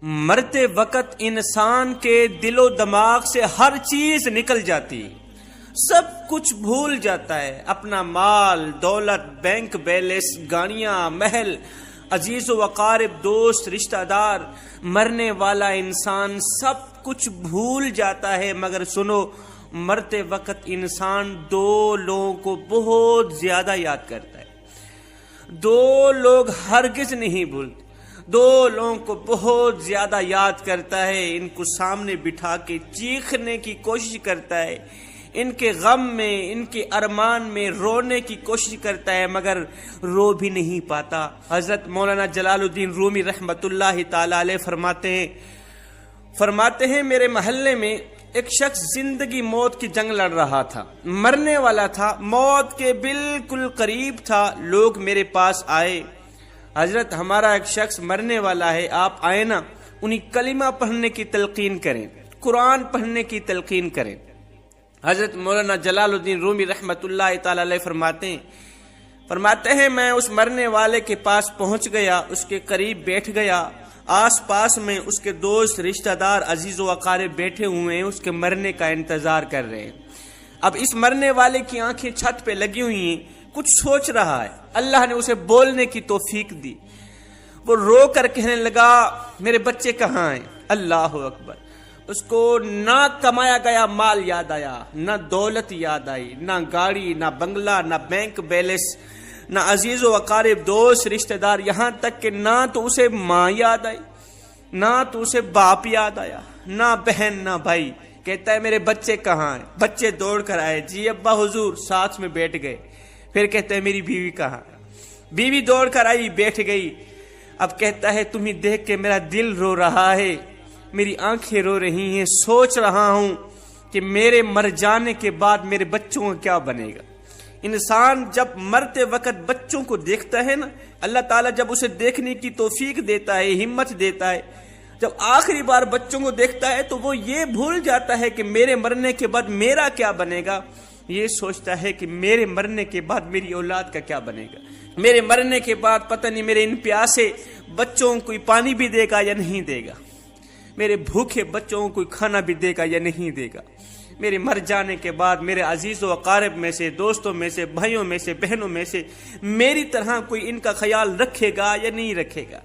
مرتے وقت انسان کے دل و دماغ سے ہر چیز نکل جاتی، سب کچھ بھول جاتا ہے، اپنا مال، دولت، بینک بیلنس، گاڑیاں، محل، عزیز و اقارب، دوست، رشتہ دار۔ مرنے والا انسان سب کچھ بھول جاتا ہے، مگر سنو، مرتے وقت انسان دو لوگوں کو بہت زیادہ یاد کرتا ہے۔ دو لوگ ہرگز نہیں بھولتے، دو لوگوں کو بہت زیادہ یاد کرتا ہے، ان کو سامنے بٹھا کے چیخنے کی کوشش کرتا ہے، ان کے غم میں، ان کے ارمان میں رونے کی کوشش کرتا ہے، مگر رو بھی نہیں پاتا۔ حضرت مولانا جلال الدین رومی رحمت اللہ تعالی علیہ فرماتے ہیں میرے محلے میں ایک شخص زندگی موت کی جنگ لڑ رہا تھا، مرنے والا تھا، موت کے بالکل قریب تھا۔ لوگ میرے پاس آئے، حضرت ہمارا ایک شخص مرنے والا ہے، آپ آئے نا، انہیں کلمہ پڑھنے کی تلقین کریں، قرآن پڑھنے کی تلقین کریں۔ حضرت مولانا جلال الدین رومی رحمت اللہ تعالی علیہ فرماتے ہیں میں اس مرنے والے کے پاس پہنچ گیا، اس کے قریب بیٹھ گیا، آس پاس میں اس کے دوست، رشتہ دار، عزیز و اقارب بیٹھے ہوئے ہیں، اس کے مرنے کا انتظار کر رہے ہیں۔ اب اس مرنے والے کی آنکھیں چھت پہ لگی ہوئی ہیں، کچھ سوچ رہا ہے، اللہ نے اسے بولنے کی توفیق دی۔ وہ رو کر کہنے لگا میرے بچے کہاں ہیں؟ اللہ اکبر! اس کو نہ کمایا گیا مال یاد آیا، نہ دولت یاد آئی، نہ گاڑی، نہ بنگلہ، نہ بینک بیلنس، نہ عزیز و اقارب، دوست، رشتہ دار، یہاں تک کہ نہ تو اسے ماں یاد آئی، نہ تو اسے باپ یاد آیا، نہ بہن، نہ بھائی۔ کہتا ہے میرے بچے کہاں ہیں؟ بچے دوڑ کر آئے، جی ابا حضور، ساتھ میں بیٹھ گئے۔ پھر کہتا ہے میری بیوی کہاں؟ بیوی دوڑ کر آئی، بیٹھ گئی۔ اب کہتا ہے تمہیں دیکھ کے میرا دل رو رہا ہے، میری آنکھیں رو رہی ہیں، سوچ رہا ہوں کہ میرے مر جانے کے بعد میرے بچوں کا کیا بنے گا۔ انسان جب مرتے وقت بچوں کو دیکھتا ہے نا، اللہ تعالیٰ جب اسے دیکھنے کی توفیق دیتا ہے، ہمت دیتا ہے، جب آخری بار بچوں کو دیکھتا ہے تو وہ یہ بھول جاتا ہے کہ میرے مرنے کے بعد میرا کیا بنے گا، یہ سوچتا ہے کہ میرے مرنے کے بعد میری اولاد کا کیا بنے گا، میرے مرنے کے بعد پتہ نہیں میرے ان پیاسے بچوں کو کوئی پانی بھی دے گا یا نہیں دے گا، میرے بھوکے بچوں کو کوئی کھانا بھی دے گا یا نہیں دے گا، میرے مر جانے کے بعد میرے عزیز و اقارب میں سے، دوستوں میں سے، بھائیوں میں سے، بہنوں میں سے میری طرح کوئی ان کا خیال رکھے گا یا نہیں رکھے گا،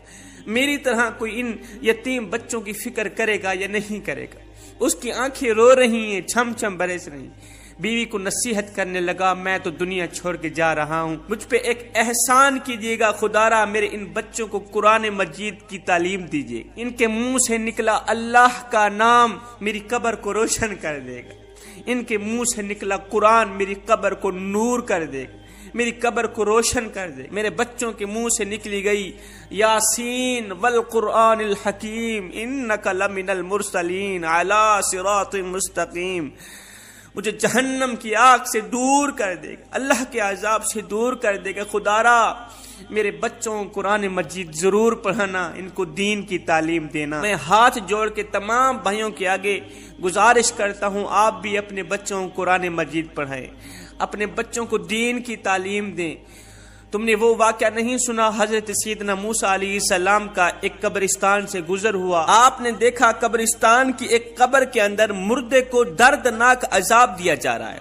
میری طرح کوئی ان یتیم بچوں کی فکر کرے گا یا نہیں کرے گا۔ اس کی آنکھیں رو رہی ہیں، چھم چھم برس رہی ہیں۔ بیوی کو نصیحت کرنے لگا میں تو دنیا چھوڑ کے جا رہا ہوں، مجھ پہ ایک احسان کیجیے گا خدا را، میرے ان بچوں کو قرآن مجید کی تعلیم دیجیے، ان کے منہ سے نکلا اللہ کا نام میری قبر کو روشن کر دے گا، ان کے منہ سے نکلا قرآن میری قبر کو نور کر دے گا، میری قبر کو روشن کر دے۔ میرے بچوں کے منہ سے نکلی گئی یاسین والقرآن الحکیم انک لمن المرسلین علی صراط مستقیم، مجھے جہنم کی آگ سے دور کر دے گا، اللہ کے عذاب سے دور کر دے گا۔ خدا را میرے بچوں کو قرآن مجید ضرور پڑھانا، ان کو دین کی تعلیم دینا۔ میں ہاتھ جوڑ کے تمام بھائیوں کے آگے گزارش کرتا ہوں آپ بھی اپنے بچوں کو قرآن مجید پڑھائیں، اپنے بچوں کو دین کی تعلیم دیں۔ تم نے وہ واقعہ نہیں سنا حضرت سیدنا موسیٰ علیہ السلام کا ایک قبرستان سے گزر ہوا، آپ نے دیکھا قبرستان کی ایک قبر کے اندر مردے کو دردناک عذاب دیا جا رہا ہے،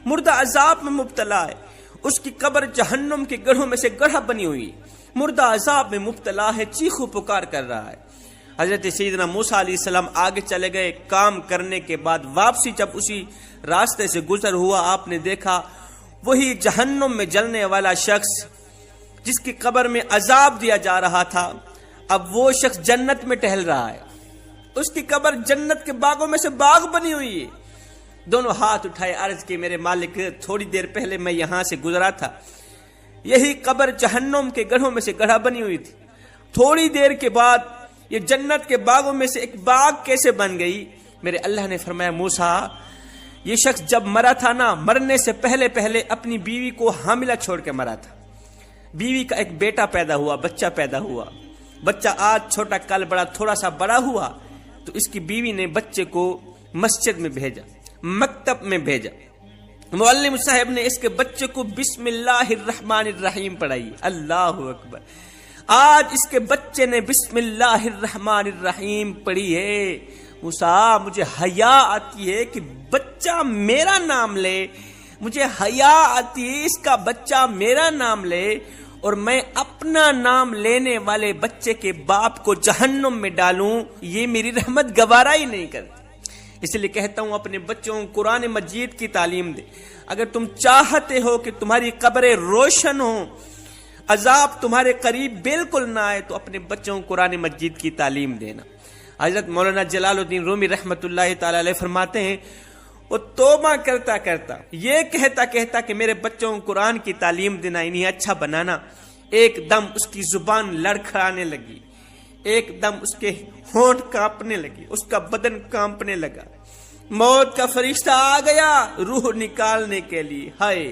مردہ عذاب میں مبتلا ہے، اس کی قبر جہنم کے گڑھوں میں سے گڑھا بنی ہوئی، مردہ عذاب میں مبتلا ہے، چیخو پکار کر رہا ہے۔ حضرت سیدنا موسیٰ علیہ السلام آگے چلے گئے، کام کرنے کے بعد واپسی جب اسی راستے سے گزر ہوا، آپ نے دیکھا وہی جہنم میں جلنے والا شخص جس کی قبر میں عذاب دیا جا رہا تھا، اب وہ شخص جنت میں ٹہل رہا ہے، اس کی قبر جنت کے باغوں میں سے باغ بنی ہوئی ہے۔ دونوں ہاتھ اٹھائے، عرض کی میرے مالک تھوڑی دیر پہلے میں یہاں سے گزرا تھا، یہی قبر جہنم کے گڑھوں میں سے گڑھا بنی ہوئی تھی، تھوڑی دیر کے بعد یہ جنت کے باغوں میں سے ایک باغ کیسے بن گئی؟ میرے اللہ نے فرمایا موسیٰ یہ شخص جب مرا تھا نا، مرنے سے پہلے اپنی بیوی کو حاملہ چھوڑ کے مرا تھا، بیوی کا ایک بیٹا پیدا ہوا، بچہ پیدا ہوا، بچہ آج چھوٹا کل بڑا، تھوڑا سا بڑا ہوا تو اس کی بیوی نے بچے کو مسجد میں بھیجا، مکتب میں بھیجا، معلم صاحب نے اس کے بچے کو بسم اللہ الرحمن الرحیم پڑھائی، اللہ اکبر۔ آج اس کے بچے نے بسم اللہ الرحمن الرحیم پڑھی ہے۔ موسیٰ مجھے حیا آتی ہے کہ بچہ میرا نام لے، مجھے حیا آتی ہے اس کا بچہ میرا نام لے، اور میں اپنا نام لینے والے بچے کے باپ کو جہنم میں ڈالوں، یہ میری رحمت گوارا ہی نہیں کرتی۔ اس لیے کہتا ہوں اپنے بچوں کو قرآن مجید کی تعلیم دے۔ اگر تم چاہتے ہو کہ تمہاری قبریں روشن ہوں، عذاب تمہارے قریب بالکل نہ آئے، تو اپنے بچوں کو قرآن مجید کی تعلیم دینا۔ حضرت مولانا جلال الدین رومی رحمت اللہ تعالی علیہ فرماتے ہیں، وہ توبہ کرتا کرتا یہ کہتا کہ میرے بچوں کو قرآن کی تعلیم دینا، انہیں اچھا بنانا، ایک دم اس کی زبان لڑکھڑانے لگی، ایک دم اس کے ہونٹ کانپنے لگی، اس کا بدن کانپنے لگا، موت کا فرشتہ آ گیا روح نکالنے کے لیے۔ ہائے،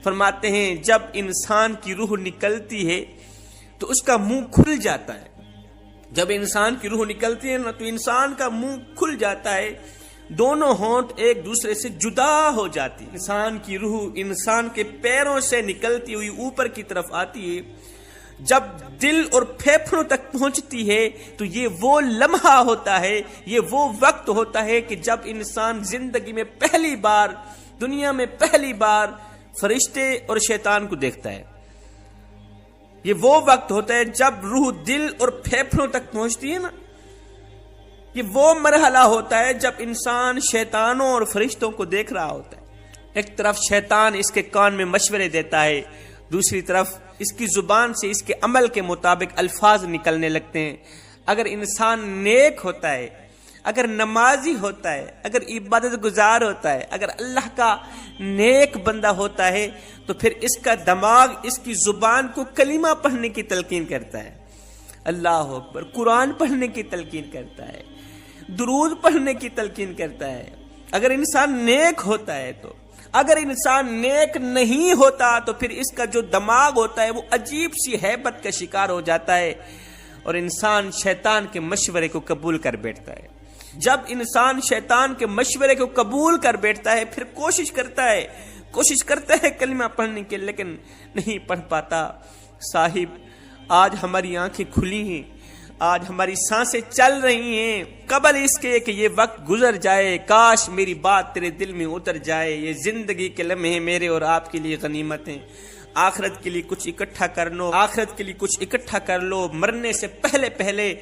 فرماتے ہیں جب انسان کی روح نکلتی ہے تو اس کا منہ کھل جاتا ہے۔ جب انسان کی روح نکلتی ہے نا تو انسان کا منہ کھل جاتا ہے، دونوں ہونٹ ایک دوسرے سے جدا ہو جاتی۔ انسان کی روح انسان کے پیروں سے نکلتی ہوئی اوپر کی طرف آتی ہے، جب دل اور پھیپھڑوں تک پہنچتی ہے تو یہ وہ لمحہ ہوتا ہے، یہ وہ وقت ہوتا ہے کہ جب انسان زندگی میں پہلی بار، دنیا میں پہلی بار فرشتے اور شیطان کو دیکھتا ہے۔ یہ وہ وقت ہوتا ہے جب روح دل اور پھیپھڑوں تک پہنچتی ہے نا، یہ وہ مرحلہ ہوتا ہے جب انسان شیطانوں اور فرشتوں کو دیکھ رہا ہوتا ہے۔ ایک طرف شیطان اس کے کان میں مشورے دیتا ہے، دوسری طرف اس کی زبان سے اس کے عمل کے مطابق الفاظ نکلنے لگتے ہیں۔ اگر انسان نیک ہوتا ہے، اگر نمازی ہوتا ہے، اگر عبادت گزار ہوتا ہے، اگر اللہ کا نیک بندہ ہوتا ہے، تو پھر اس کا دماغ اس کی زبان کو کلمہ پڑھنے کی تلقین کرتا ہے، اللہ اکبر، قرآن پڑھنے کی تلقین کرتا ہے، درود پڑھنے کی تلقین کرتا ہے۔ اگر انسان نیک ہوتا ہے تو، اگر انسان نیک نہیں ہوتا تو پھر اس کا جو دماغ ہوتا ہے وہ عجیب سی ہیبت کا شکار ہو جاتا ہے اور انسان شیطان کے مشورے کو قبول کر بیٹھتا ہے۔ جب انسان شیطان کے مشورے کو قبول کر بیٹھتا ہے پھر کوشش کرتا ہے کلمہ پڑھنے کے، لیکن نہیں پڑھ پاتا۔ صاحب آج ہماری آنکھیں کھلی ہیں، آج ہماری سانسیں چل رہی ہیں، قبل اس کے کہ یہ وقت گزر جائے، کاش میری بات تیرے دل میں اتر جائے۔ یہ زندگی کے لمحے میرے اور آپ کے لیے غنیمت ہیں۔ آخرت کے لیے کچھ اکٹھا کر لو، آخرت کے لیے کچھ اکٹھا کر لو، مرنے سے پہلے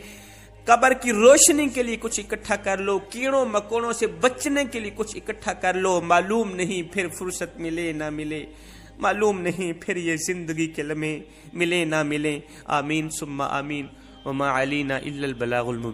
قبر کی روشنی کے لیے کچھ اکٹھا کر لو، کیڑوں مکوڑوں سے بچنے کے لیے کچھ اکٹھا کر لو۔ معلوم نہیں پھر فرصت ملے نہ ملے، معلوم نہیں پھر یہ زندگی کے لمحے ملے نہ ملے۔ آمین ثم آمین، وما علینا الا البلاغ المبین۔